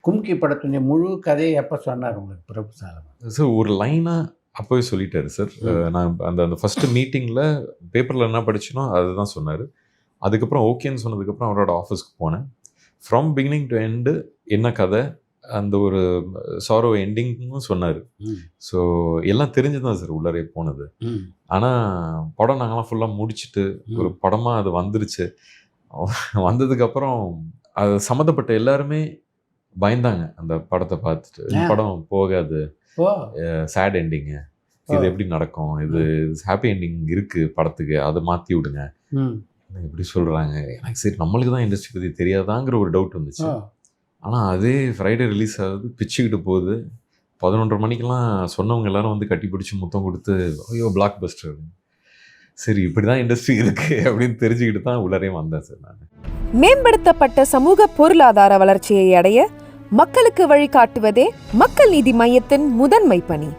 கும்கி படத்துடைய முழு கதையை எப்போ சொன்னார் உங்களுக்கு பிரபு சாலமன்? சார் ஒரு லைனாக அப்போவே சொல்லிட்டாரு சார். நான் அந்த ஃபஸ்ட்டு மீட்டிங்கில் பேப்பரில் என்ன படிச்சனோ அதுதான் சொன்னார். அதுக்கப்புறம் ஓகேன்னு சொன்னதுக்கப்புறம் அவரோட ஆஃபீஸ்க்கு போனேன். ஃப்ரம் பிகினிங் டு எண்டு என்ன கதை, அந்த ஒரு சாரோ எண்டிங்கும் சொன்னார். ஸோ எல்லாம் தெரிஞ்சு தான் சார் உள்ளரே போனது. ஆனால் படம் நாங்கள்லாம் ஃபுல்லாக முடிச்சுட்டு ஒரு படமாக அது வந்துருச்சு. வந்ததுக்கப்புறம் அது சம்மந்தப்பட்ட எல்லாருமே பயந்தாங்க அந்த படத்தை பார்த்துட்டு. இந்த படம் போகாது, சேட் எண்டிங்கு, இது எப்படி நடக்கும், இது ஹாப்பி எண்டிங் இருக்குது படத்துக்கு, அதை மாற்றி விடுங்க எப்படி சொல்கிறாங்க. எனக்கு சரி நம்மளுக்கு தான் இண்டஸ்ட்ரி பற்றி தெரியாதாங்கிற ஒரு டவுட் வந்துச்சு. ஆனால் அதே ஃப்ரைடே ரிலீஸ் ஆகுது, பிச்சுக்கிட்டு போகுது. 11:30 மணிக்கெல்லாம் சொன்னவங்க எல்லாரும் வந்து கட்டி பிடிச்சி முத்தம் கொடுத்து ஐயோ பிளாக் பஸ்டர், சரி இப்படி தான் இண்டஸ்ட்ரி இருக்குது அப்படின்னு தெரிஞ்சுக்கிட்டு தான் உள்ளரே வந்தேன் சார் நான். மேம்படுத்தப்பட்ட சமூக பொருளாதார வளர்ச்சியை அடைய மக்களுக்கு வழிகாட்டுவதே மக்கள் நீதி மையத்தின் முதன்மை பணி.